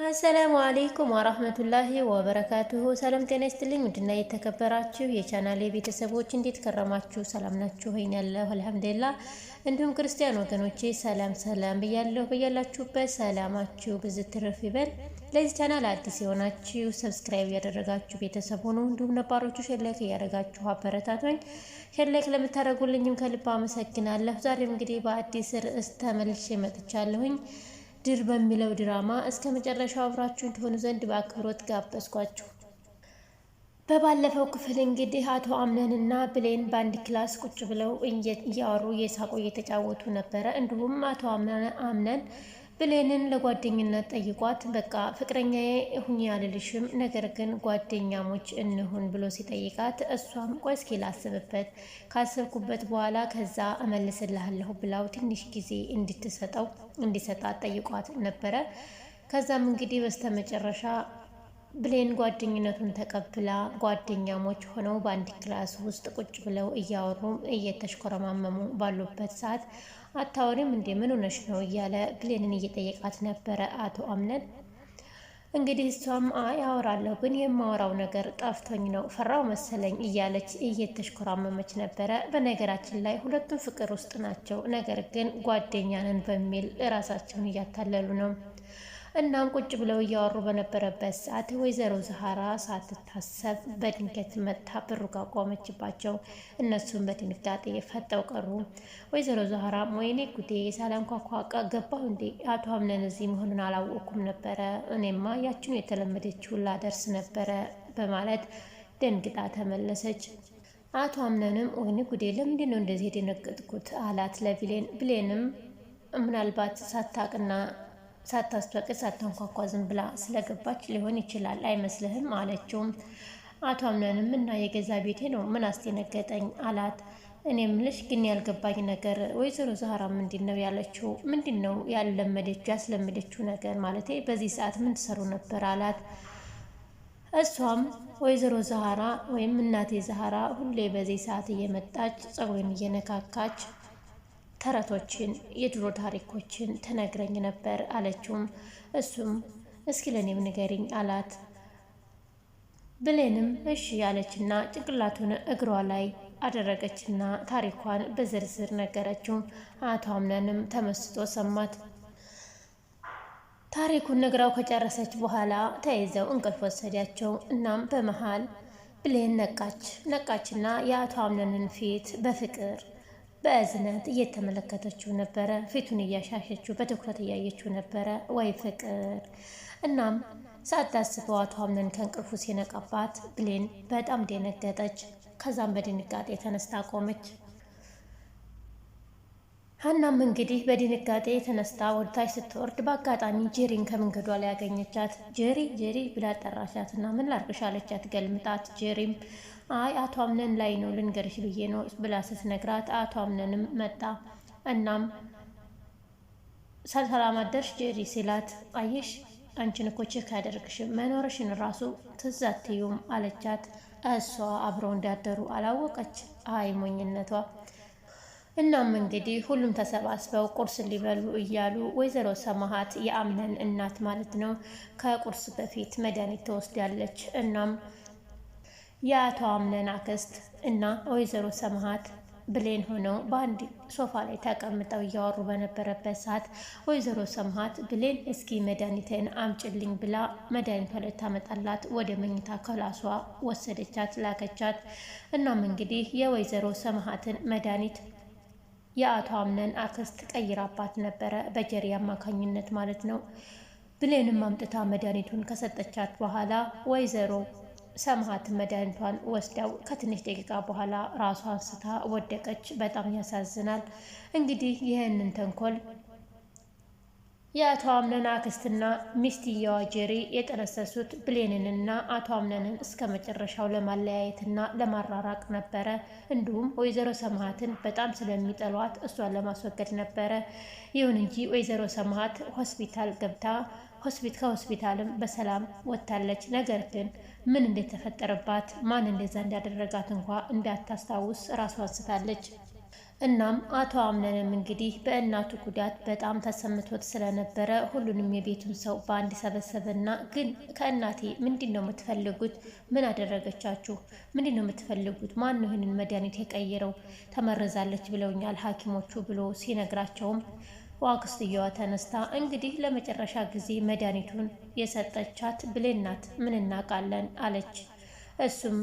አሰላሙ አለይኩም ወራህመቱላሂ ወበረካቱሁ። ሰላም ጤና ይስጥልኝ። ውድና የተከበራችሁ የቻናሌ ቤተሰቦች እንዴት ከረማችሁ? ሰላም ናችሁ? ሆይን ያለሁ አልሐምዱሊላህ። እንዲሁም ክርስቲያን ወገኖቼ ሰላም ሰላም ብያለሁ። በያላችሁበት ሰላማችሁ ብዝት ትርፍ ይበል። ለዚህ ቻናል አዲስ የሆናችሁ ሰብስክራይብ ያደረጋችሁ ቤተሰብ ሁኑ። እንዲሁም ነባሮቹ ሼር ላይክ ያደረጋችሁ አበረታቶኝ። ሼር ላይክ ለምታደርጉልኝም ከልብ አመሰግናለሁ። ዛሬም እንግዲህ በአዲስ ርዕስ ተመልሼ መጥቻለሁኝ። ድር በሚለው ድራማ እስከ መጨረሻው አብራችሁ ትሆኑ ዘንድ በአክብሮት ጋበዝኳችሁ። በባለፈው ክፍል እንግዲህ አቶ አምነንና ብሌን በአንድ ክላስ ቁጭ ብለው እያወሩ እየሳቁ እየተጫወቱ ነበረ። እንዲሁም አቶ አምነን ብሌንን ለጓደኝነት ጠይቋት በቃ ፍቅረኛዬ ሁኚ አልልሽም፣ ነገር ግን ጓደኛሞች እንሁን ብሎ ሲጠይቃት እሷም ቆይ እስኪ ላስብበት፣ ካሰብኩበት በኋላ ከዛ እመልስልሃለሁ ብላው ትንሽ ጊዜ እንዲሰጣት ጠይቋት ነበረ። ከዛም እንግዲህ በስተመጨረሻ ብሌን ጓደኝነቱን ተቀብላ ጓደኛሞች ሆነው በአንድ ክላስ ውስጥ ቁጭ ብለው እያወሩ እየተሽኮረማመሙ ባሉበት ሰዓት አታወሪም እንዴ ምን ሆነሽ ነው እያለ ብሌንን እየጠየቃት ነበረ አቶ አምነን። እንግዲህ እሷም አይ አወራለሁ ግን የማወራው ነገር ጠፍቶኝ ነው ፈራው መሰለኝ እያለች እየተሽኮራመመች ነበረ። በነገራችን ላይ ሁለቱም ፍቅር ውስጥ ናቸው፣ ነገር ግን ጓደኛ ነን በሚል ራሳቸውን እያታለሉ ነው። እናም ቁጭ ብለው እያወሩ በነበረበት ሰዓት ወይዘሮ ዛህራ ሳትታሰብ በድንገት መታ በሩ ጋር ቆመችባቸው። እነሱም በድንጋጤ ፈጠው ቀሩ። ወይዘሮ ዛህራ ወይኔ ጉዴ ሳላንኳኳ ገባሁ እንዴ? አቶ አምነን እዚህ መሆኑን አላወቅኩም ነበረ፣ እኔማ ያችኑ የተለመደችውን ላደርስ ነበረ በማለት ደንግጣ ተመለሰች። አቶ አምነንም ወይኔ ጉዴ ለምንድን ነው እንደዚህ የደነገጥኩት አላት ለብሌን። ብሌንም ምናልባት ሳታቅና ሳታስፈቅድ ሳታንኳኳ ዝም ብላ ስለገባች ሊሆን ይችላል አይመስልህም? አለችውም። አቶ አምነንም እና የገዛ ቤቴ ነው ምን አስደነገጠኝ አላት። እኔ ምልሽ ግን ያልገባኝ ነገር ወይዘሮ ዛህራ ምንድን ነው ያለችው? ምንድን ነው ያስለመደችው ነገር ማለቴ በዚህ ሰዓት ምን ትሰሩ ነበር አላት። እሷም ወይዘሮ ዛህራ ወይም እናቴ ዛህራ ሁሌ በዚህ ሰዓት እየመጣች ፀጉሬን እየነካካች ተረቶችን የድሮ ታሪኮችን ትነግረኝ ነበር አለችውም። እሱም እስኪ ለኔም ንገሪኝ አላት። ብሌንም እሺ ያለችና ጭንቅላቱን እግሯ ላይ አደረገችና ታሪኳን በዝርዝር ነገረችው። አቶ አምነንም ተመስጦ ሰማት። ታሪኩን ነግራው ከጨረሰች በኋላ ተይዘው እንቅልፍ ወሰዳቸው። እናም በመሃል ብሌን ነቃችና የአቶ አምነንን ፊት በፍቅር በእዝነት እየተመለከተችው ነበረ። ፊቱን እያሻሸችው በትኩረት እያየችው ነበረ። ወይ ፍቅር! እናም ሳታስበው አቶ አምነን ከእንቅልፉ ሲነቃባት ብሌን በጣም ደነገጠች። ከዛም በድንጋጤ ተነስታ ቆመች። ሀናም እንግዲህ በድንጋጤ ተነስታ ወደታች ስትወርድ በአጋጣሚ ጄሪን ከመንገዷ ላይ ያገኘቻት። ጄሪ ብላ ጠራቻት እና ምን ላርግሽ አለቻት ገልምጣት። ጄሪም አይ አቶ አምነን ላይ ነው ልንገርሽ ብዬ ነው ብላ ስትነግራት አቶ አምነንም መጣ። እናም ሰላም አደርሽ ጄሪ ሲላት አየሽ አንቺን እኮ ቼክ አያደርግሽም መኖርሽን ራሱ ትዝ አትይውም አለቻት። እሷ አብረው እንዳደሩ አላወቀች። አይ ሞኝነቷ። እናም እንግዲህ ሁሉም ተሰባስበው ቁርስ ሊበሉ እያሉ ወይዘሮ ሰማሃት የአምነን እናት ማለት ነው ከቁርስ በፊት መድኃኒት ትወስዳለች። እናም የአቶ አምነን አክስት እና ወይዘሮ ሰማሃት ብሌን ሆነው በአንድ ሶፋ ላይ ተቀምጠው እያወሩ በነበረበት ሰዓት ወይዘሮ ሰማሃት ብሌን እስኪ መድኃኒትን አምጭልኝ ብላ መድኃኒቷ ላይ ታመጣላት ወደ መኝታ ክላሷ ወሰደቻት፣ ላከቻት። እናም እንግዲህ የወይዘሮ ሰማሃትን መድኃኒት የአቶ አምነን አክስት ቀይራባት ነበረ በጀሪ አማካኝነት ማለት ነው። ብሌንም አምጥታ መድኃኒቱን ከሰጠቻት በኋላ ወይዘሮ ሰማሃት መድኃኒቷን ወስዳው ከትንሽ ደቂቃ በኋላ ራሷን ስታ ወደቀች። በጣም ያሳዝናል። እንግዲህ ይህንን ተንኮል የአቶ አምነን አክስትና ሚስትየዋ ጄሪ የጠነሰሱት ብሌንንና አቶ አምነንን እስከ መጨረሻው ለማለያየትና ለማራራቅ ነበረ። እንዲሁም ወይዘሮ ሰማሃትን በጣም ስለሚጠሏት እሷን ለማስወገድ ነበረ። ይሁን እንጂ ወይዘሮ ሰማሃት ሆስፒታል ገብታ ከሆስፒታልም በሰላም ወጥታለች። ነገር ግን ምን እንደተፈጠረባት ማን እንደዛ እንዳደረጋት እንኳ እንዳታስታውስ ራሷን ስታለች። እናም አቶ አምነንም እንግዲህ በእናቱ ጉዳት በጣም ተሰምቶት ስለነበረ ሁሉንም የቤቱን ሰው በአንድ ሰበሰበና ግን ከእናቴ ምንድነው የምትፈልጉት? ምን አደረገቻችሁ? ምንድነው የምትፈልጉት? ማን ነው ይህንን መድኃኒት የቀየረው? ተመርዛለች ብለውኛል ሐኪሞቹ ብሎ ሲነግራቸውም አክስትየዋ ተነስታ እንግዲህ ለመጨረሻ ጊዜ መድኃኒቱን የሰጠቻት ብሌን ናት፣ ምን እናውቃለን አለች። እሱም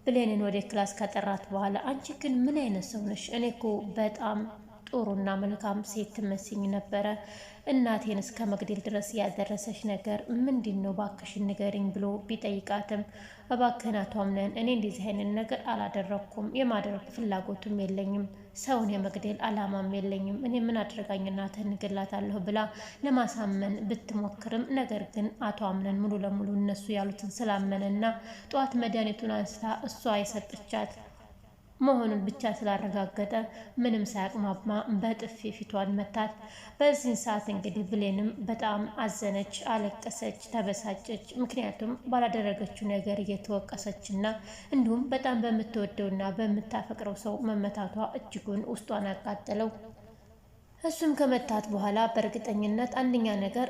ብሌንን ወደ ክላስ ከጠራት በኋላ አንቺ ግን ምን አይነት ሰው ነሽ? እኔ እኮ በጣም ጥሩና መልካም ሴት ትመስኝ ነበረ። እናቴን እስከ መግደል ድረስ ያደረሰች ነገር ምንድን ነው? ባክሽን ንገሪኝ ብሎ ቢጠይቃትም እባክህን አቶ አምነን እኔ እንደዚህ አይነት ነገር አላደረኩም፣ የማድረግ ፍላጎቱም የለኝም፣ ሰውን የመግደል አላማም የለኝም። እኔ ምን አድርጋኝ እናትህን እገላታለሁ ብላ ለማሳመን ብትሞክርም ነገር ግን አቶ አምነን ሙሉ ለሙሉ እነሱ ያሉትን ስላመነና ጠዋት መድኃኒቱን አንስታ እሷ የሰጠቻት መሆኑን ብቻ ስላረጋገጠ ምንም ሳያቅማማ በጥፊ ፊቷን መታት። በዚህን ሰዓት እንግዲህ ብሌንም በጣም አዘነች፣ አለቀሰች፣ ተበሳጨች። ምክንያቱም ባላደረገችው ነገር እየተወቀሰችና እንዲሁም በጣም በምትወደውና በምታፈቅረው ሰው መመታቷ እጅጉን ውስጧን አቃጠለው። እሱም ከመታት በኋላ በእርግጠኝነት አንደኛ ነገር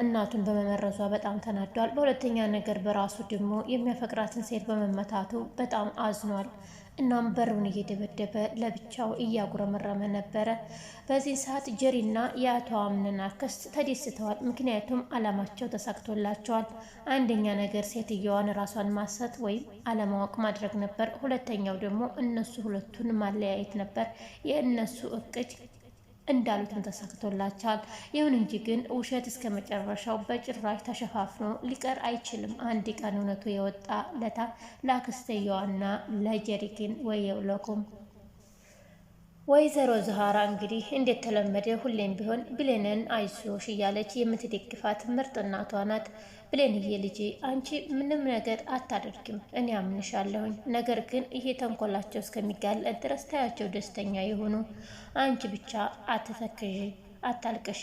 እናቱን በመመረዟ በጣም ተናዷል። በሁለተኛ ነገር በራሱ ደግሞ የሚያፈቅራትን ሴት በመመታቱ በጣም አዝኗል። እናም በሩን እየደበደበ ለብቻው እያጉረመረመ ነበረ። በዚህ ሰዓት ጀሪና የአቶ አምነን አክስት ተደስተዋል። ምክንያቱም አላማቸው ተሳክቶላቸዋል። አንደኛ ነገር ሴትየዋን ራሷን ማሰት ወይም አለማወቅ ማድረግ ነበር። ሁለተኛው ደግሞ እነሱ ሁለቱን ማለያየት ነበር። የእነሱ እቅድ እንዳሉትም ተሳክቶላቸዋል። ይሁን እንጂ ግን ውሸት እስከ መጨረሻው በጭራሽ ተሸፋፍኖ ሊቀር አይችልም። አንድ ቀን እውነቱ የወጣ ለታ ለአክስተየዋና ለጀሪኪን ወየውለኩም። ወይዘሮ ዛህራ እንግዲህ እንደተለመደ ሁሌም ቢሆን ብሌንን አይዞሽ እያለች የምትደግፋት ምርጥ እናቷ ናት። ብሌንዬ ልጄ አንቺ ምንም ነገር አታደርጊም፣ እኔ አምንሻለሁኝ። ነገር ግን ይሄ ተንኮላቸው እስከሚጋለጥ ድረስ ታያቸው ደስተኛ የሆኑ። አንቺ ብቻ አትተክዢ፣ አታልቅሺ።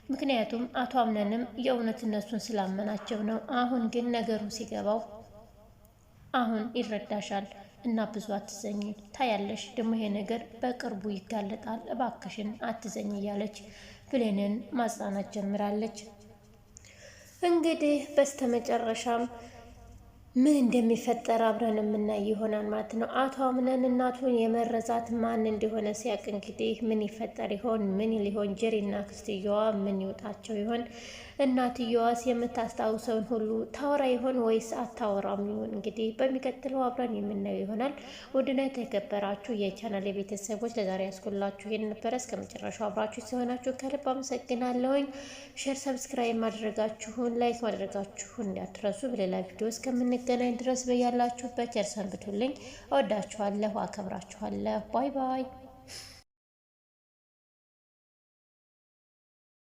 ምክንያቱም አቶ አምነንም የእውነት እነሱን ስላመናቸው ነው። አሁን ግን ነገሩ ሲገባው አሁን ይረዳሻል እና ብዙ አትዘኝ፣ ታያለሽ ደግሞ ይሄ ነገር በቅርቡ ይጋለጣል፣ እባክሽን አትዘኝ እያለች ብሌንን ማጽናናት ጀምራለች። እንግዲህ በስተመጨረሻም ምን እንደሚፈጠር አብረን የምናይ ይሆናል ማለት ነው። አቶ አምነን እናቱን የመረዛት ማን እንደሆነ ሲያቅ እንግዲህ ምን ይፈጠር ይሆን? ምን ሊሆን? ጀሪና ክስትየዋ ምን ይውጣቸው ይሆን? እናትየዋስ የምታስታውሰውን ሁሉ ታወራ ይሆን ወይስ አታወራም ይሆን? እንግዲህ በሚቀጥለው አብረን የምናየው ይሆናል። ውድና የተከበራችሁ የቻናል የቤተሰቦች ለዛሬ ያስኩላችሁ ይሄን ነበረ። እስከ መጨረሻው አብራችሁ ሲሆናችሁ ከልብ አመሰግናለሁኝ። ሼር፣ ሰብስክራይብ ማድረጋችሁን ላይክ ማድረጋችሁን እንዳትረሱ። በሌላ ቪዲዮ እስከምንገናኝ ድረስ በያላችሁበት ቸር ሰንብቱልኝ። እወዳችኋለሁ፣ አከብራችኋለሁ። ባይ ባይ።